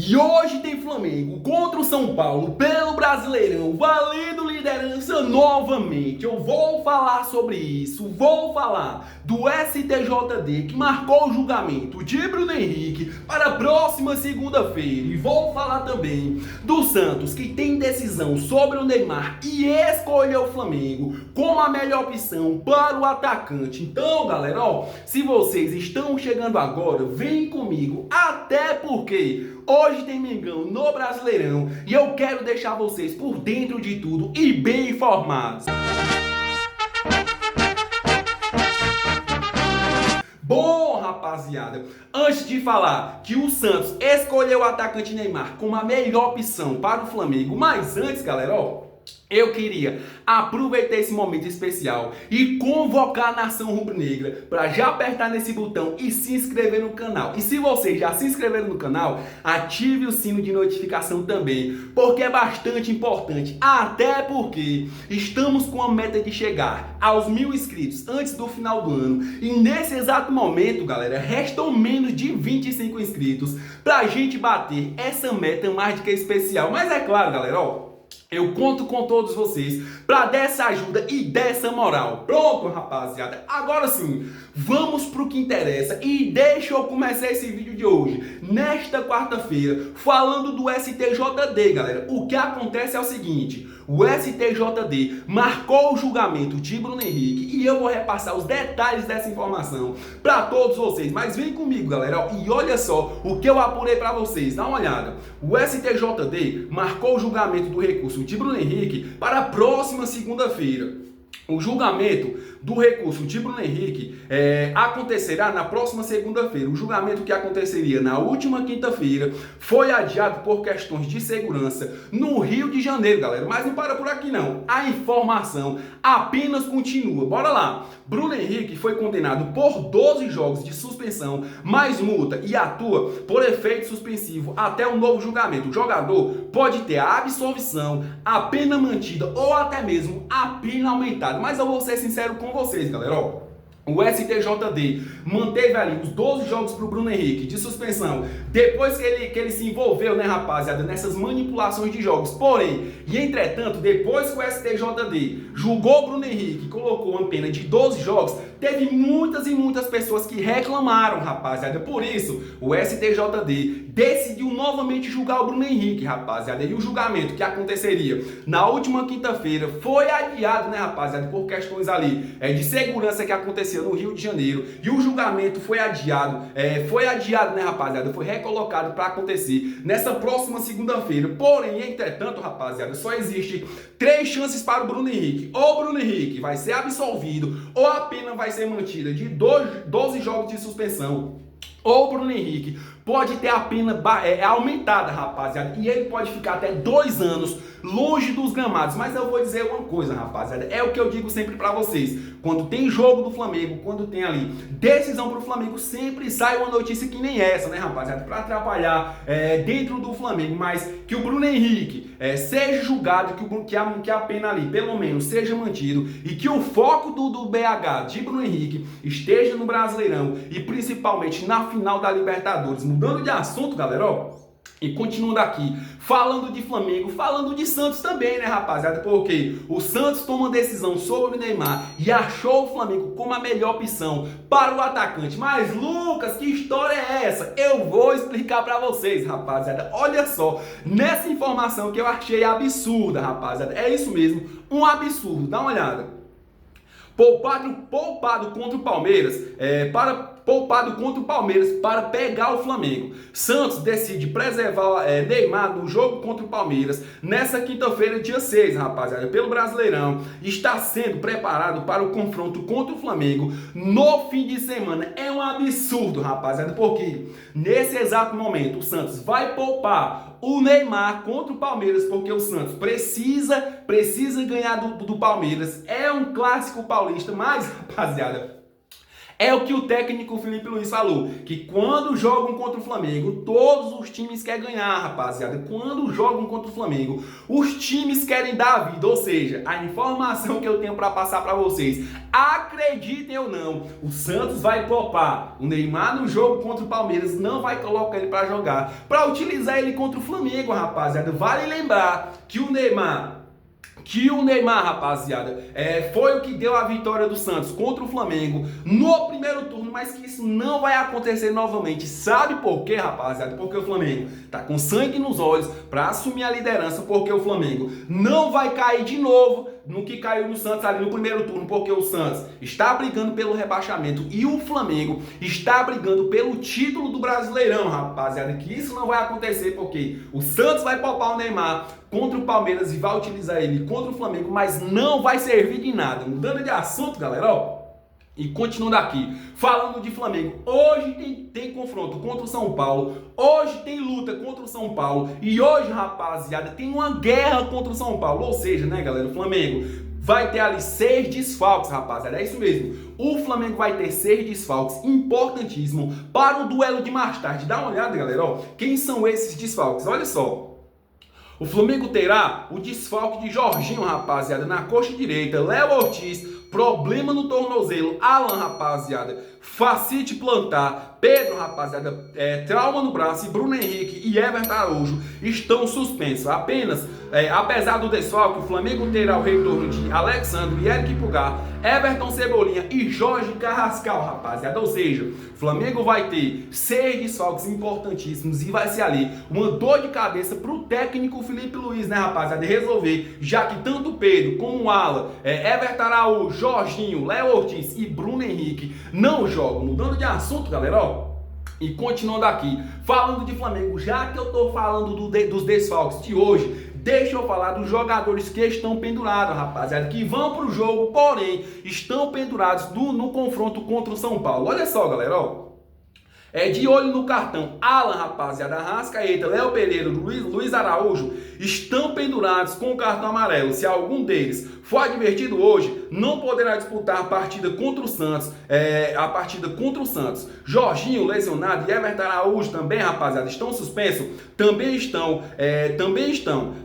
E hoje tem Flamengo contra o São Paulo pelo Brasileirão, valendo liderança novamente. Eu vou falar sobre isso, vou falar do STJD que marcou o julgamento de Bruno Henrique para a próxima segunda-feira. E vou falar também do Santos que tem decisão sobre o Neymar e escolheu o Flamengo como a melhor opção para o atacante. Então, galera, se vocês estão chegando agora, vem comigo, até porque hoje tem Mengão no Brasileirão e eu quero deixar vocês por dentro de tudo e bem informados. Bom, rapaziada, antes de falar que o Santos escolheu o atacante Neymar como a melhor opção para o Flamengo, mas antes, galera, eu queria aproveitar esse momento especial e convocar a nação rubro-negra para já apertar nesse botão e se inscrever no canal. E se vocês já se inscreveram no canal, ative o sino de notificação também, porque é bastante importante, até porque estamos com a meta de chegar aos 1000 inscritos antes do final do ano. E nesse exato momento, galera, restam menos de 25 inscritos para a gente bater essa meta mais do que especial. Mas é claro, galera, eu conto com todos vocês para dar essa ajuda e dessa moral. Pronto, rapaziada. Agora sim, vamos pro que interessa. E deixa eu começar esse vídeo de hoje, nesta quarta-feira, falando do STJD, galera. O que acontece é o seguinte: o STJD marcou o julgamento de Bruno Henrique e eu vou repassar os detalhes dessa informação para todos vocês. Mas vem comigo, galera, e olha só o que eu apurei para vocês. Dá uma olhada. O STJD marcou o julgamento do recurso de Bruno Henrique para a próxima segunda-feira. O julgamento do recurso de Bruno Henrique acontecerá na próxima segunda-feira. O julgamento que aconteceria na última quinta-feira foi adiado por questões de segurança no Rio de Janeiro, galera. Mas não para por aqui não. A informação apenas continua. Bora lá. Bruno Henrique foi condenado por 12 jogos de suspensão, mais multa, e atua por efeito suspensivo até o novo julgamento. O jogador pode ter a absolvição, a pena mantida ou até mesmo a pena aumentada. Mas eu vou ser sincero com vocês, galera, o STJD manteve ali os 12 jogos para o Bruno Henrique de suspensão, depois que ele se envolveu, né, rapaziada, nessas manipulações de jogos. Porém, e entretanto, depois que o STJD julgou o Bruno Henrique e colocou uma pena de 12 jogos, teve muitas e muitas pessoas que reclamaram, rapaziada. Por isso, o STJD decidiu novamente julgar o Bruno Henrique, rapaziada. E o julgamento que aconteceria na última quinta-feira foi adiado, né, rapaziada, por questões ali de segurança que aconteceu no Rio de Janeiro, e o julgamento foi adiado, né, rapaziada, foi recolocado para acontecer nessa próxima segunda-feira. Porém, entretanto, rapaziada, só existe 3 chances para o Bruno Henrique. Ou o Bruno Henrique vai ser absolvido, ou a pena vai ser mantida de 12 jogos de suspensão, ou o Bruno Henrique pode ter a pena aumentada, rapaziada, e ele pode ficar até 2 anos longe dos gramados. Mas eu vou dizer uma coisa, rapaziada, é o que eu digo sempre pra vocês: quando tem jogo do Flamengo, quando tem ali decisão pro Flamengo, sempre sai uma notícia que nem essa, né, rapaziada, pra atrapalhar dentro do Flamengo. Mas que o Bruno Henrique seja julgado, que a pena ali pelo menos seja mantido, e que o foco do BH, de Bruno Henrique, esteja no Brasileirão e principalmente na final da Libertadores. Mudando de assunto, galera, e continuando aqui, falando de Flamengo, falando de Santos também, né, rapaziada? Porque o Santos toma uma decisão sobre o Neymar e achou o Flamengo como a melhor opção para o atacante. Mas, Lucas, que história é essa? Eu vou explicar para vocês, rapaziada. Olha só, nessa informação que eu achei absurda, rapaziada. É isso mesmo, um absurdo. Dá uma olhada. Poupado contra o Palmeiras, para pegar o Flamengo. Santos decide preservar Neymar no jogo contra o Palmeiras nessa quinta-feira, dia 6, rapaziada, pelo Brasileirão. Está sendo preparado para o confronto contra o Flamengo no fim de semana. É um absurdo, rapaziada, porque nesse exato momento o Santos vai poupar o Neymar contra o Palmeiras, porque o Santos precisa ganhar do Palmeiras. É um clássico paulista, mas, rapaziada, É o que o técnico Felipe Luiz falou, que quando jogam contra o Flamengo, todos os times querem ganhar, rapaziada. Quando jogam contra o Flamengo, os times querem dar a vida. Ou seja, a informação que eu tenho para passar para vocês, acreditem ou não, o Santos vai poupar o Neymar no jogo contra o Palmeiras, não vai colocar ele para jogar, para utilizar ele contra o Flamengo, rapaziada. Vale lembrar que o Neymar, rapaziada, foi o que deu a vitória do Santos contra o Flamengo no primeiro turno, mas que isso não vai acontecer novamente. Sabe por quê, rapaziada? Porque o Flamengo tá com sangue nos olhos para assumir a liderança, porque o Flamengo não vai cair de novo no que caiu no Santos ali no primeiro turno, porque o Santos está brigando pelo rebaixamento e o Flamengo está brigando pelo título do Brasileirão, rapaziada, que isso não vai acontecer, porque o Santos vai poupar o Neymar contra o Palmeiras e vai utilizar ele contra o Flamengo, mas não vai servir de nada. Mudando de assunto, galera, ó. E continuando aqui, falando de Flamengo, hoje tem confronto contra o São Paulo, hoje tem luta contra o São Paulo, e hoje, rapaziada, tem uma guerra contra o São Paulo, ou seja, né, galera, o Flamengo vai ter ali 6 desfalques, rapaziada, é isso mesmo, o Flamengo vai ter 6 desfalques, importantíssimo, para o duelo de mais tarde. Dá uma olhada, galera, ó, quem são esses desfalques, olha só. O Flamengo terá o desfalque de Jorginho, rapaziada, na coxa direita, Léo Ortiz, problema no tornozelo, Alan, rapaziada, fascite plantar, Pedro, rapaziada, trauma no braço, e Bruno Henrique e Everton Araújo estão suspensos. Apenas, apesar do desfalque, o Flamengo terá o retorno de Alexandre e Eric Pulgar, Everton Cebolinha e Jorge Carrascal, rapaziada. Ou seja, o Flamengo vai ter 6 desfalques importantíssimos e vai ser ali uma dor de cabeça pro técnico Felipe Luiz, né, rapaziada, resolver, já que tanto Pedro como o Alan, Everton Araújo, Jorginho, Léo Ortiz e Bruno Henrique não jogam. Mudando de assunto, galera, ó. E continuando aqui, falando de Flamengo, já que eu tô falando dos desfalques de hoje, deixa eu falar dos jogadores que estão pendurados, rapaziada, que vão pro jogo, porém estão pendurados no confronto contra o São Paulo. Olha só, galera, ó. De olho no cartão, Alan, rapaziada, Arrascaeta, Léo Pereira, Luiz Araújo estão pendurados com o cartão amarelo. Se algum deles for advertido hoje, não poderá disputar a partida contra o Santos. Jorginho, lesionado, e Everton Araújo também, rapaziada, estão suspensos? Também estão,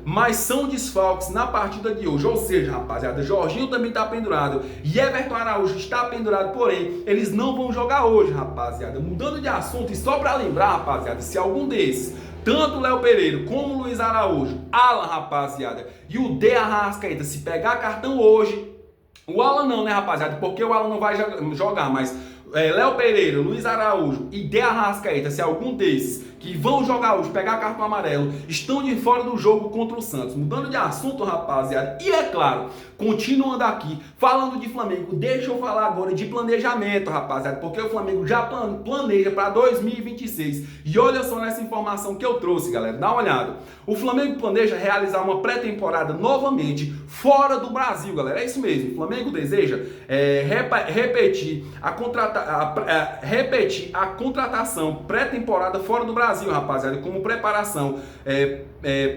mas são desfalques na partida de hoje. Ou seja, rapaziada, Jorginho também está pendurado e Everton Araújo está pendurado, porém, eles não vão jogar hoje, rapaziada. Mudando de assunto, e só para lembrar, rapaziada, se algum desses, tanto o Léo Pereira como o Luiz Araújo, Alan, rapaziada, e o De Arrascaeta, se pegar cartão hoje, o Alan não, né, rapaziada, porque o Alan não vai jogar, mas Léo Pereira, Luiz Araújo e De Arrascaeta, se algum desses que vão jogar hoje, pegar cartão amarelo, estão de fora do jogo contra o Santos. Mudando de assunto, rapaziada, e é claro, continuando aqui, falando de Flamengo, deixa eu falar agora de planejamento, rapaziada, porque o Flamengo já planeja para 2026. E olha só nessa informação que eu trouxe, galera, dá uma olhada. O Flamengo planeja realizar uma pré-temporada novamente fora do Brasil, galera, é isso mesmo. O Flamengo deseja repetir a contratação pré-temporada fora do Brasil, rapaziada, como preparação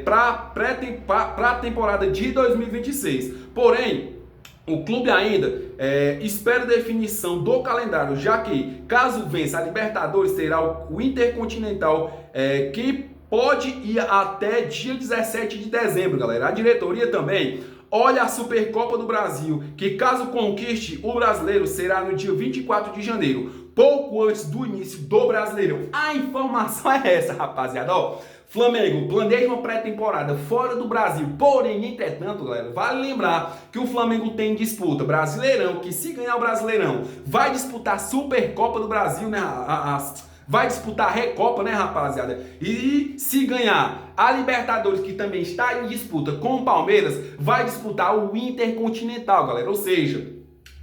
para a temporada de 2026. Porém, o clube ainda espera definição do calendário, já que, caso vença a Libertadores, terá o Intercontinental, que pode ir até dia 17 de dezembro, galera. A diretoria também olha a Supercopa do Brasil, que caso conquiste o brasileiro, será no dia 24 de janeiro, pouco antes do início do Brasileirão. A informação é essa, rapaziada, ó. Flamengo planeja uma pré-temporada fora do Brasil, porém, entretanto, galera, vale lembrar que o Flamengo tem disputa Brasileirão, que se ganhar o Brasileirão, vai disputar Supercopa do Brasil, né? Vai disputar a Recopa, né, rapaziada? E se ganhar a Libertadores, que também está em disputa com o Palmeiras, vai disputar o Intercontinental, galera. Ou seja,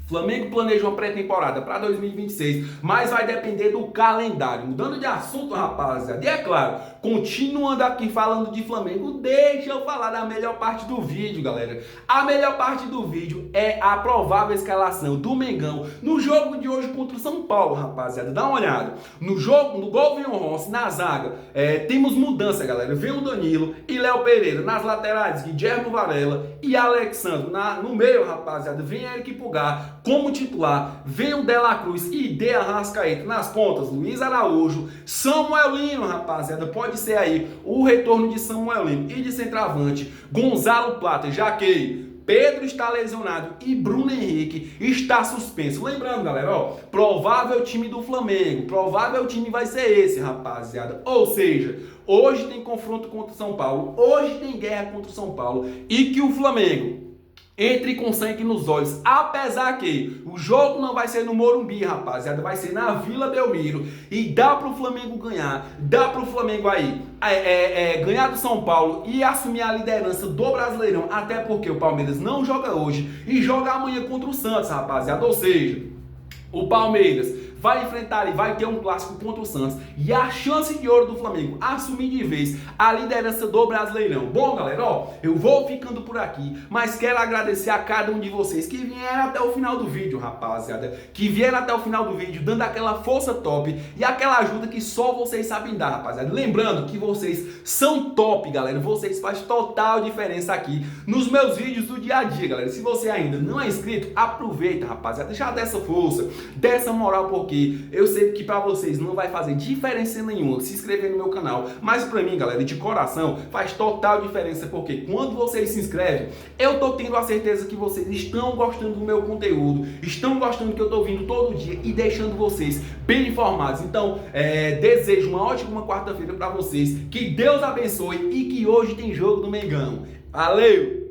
Flamengo planeja uma pré-temporada para 2026, mas vai depender do calendário. Mudando de assunto, rapaziada, e é claro, continuando aqui falando de Flamengo, deixa eu falar da melhor parte do vídeo, galera. A melhor parte do vídeo é a provável escalação do Mengão no jogo de hoje contra o São Paulo, rapaziada. Dá uma olhada. No jogo, no gol vem o Rossi, na zaga, temos mudança, galera. Vem o Danilo e Léo Pereira. Nas laterais, Guilherme Varela e Alexandre. No meio, rapaziada, vem Eric Pulgar como titular. Vem o De La Cruz e De Arrascaeta. Nas pontas, Luiz Araújo, Samuel Lino, rapaziada. Pode ser aí o retorno de Samuel Lino. E de centroavante, Gonzalo Plata, já que Pedro está lesionado e Bruno Henrique está suspenso. Lembrando, galera, ó, provável time do Flamengo, provável time vai ser esse, rapaziada. Ou seja, hoje tem confronto contra o São Paulo, hoje tem guerra contra o São Paulo e que o Flamengo entre com sangue nos olhos, apesar que o jogo não vai ser no Morumbi, rapaziada, vai ser na Vila Belmiro e dá pro Flamengo ganhar, dá pro Flamengo aí ganhar do São Paulo e assumir a liderança do Brasileirão, até porque o Palmeiras não joga hoje e joga amanhã contra o Santos, rapaziada, ou seja, o Palmeiras vai enfrentar e vai ter um clássico contra o Santos e a chance de ouro do Flamengo assumir de vez a liderança do Brasileirão. Bom, galera, ó, eu vou ficando por aqui, mas quero agradecer a cada um de vocês que vieram até o final do vídeo, rapaziada, que vieram até o final do vídeo dando aquela força top e aquela ajuda que só vocês sabem dar, rapaziada. Lembrando que vocês são top, galera, vocês fazem total diferença aqui nos meus vídeos do dia a dia, galera. Se você ainda não é inscrito, aproveita, rapaziada, já dá essa força, dá essa moral, porque eu sei que pra vocês não vai fazer diferença nenhuma se inscrever no meu canal, mas pra mim, galera, de coração, faz total diferença, porque quando vocês se inscrevem, eu tô tendo a certeza que vocês estão gostando do meu conteúdo, estão gostando do que eu tô vindo todo dia e deixando vocês bem informados. Então, desejo uma ótima quarta-feira pra vocês, que Deus abençoe e que hoje tem jogo do Mengão. Valeu!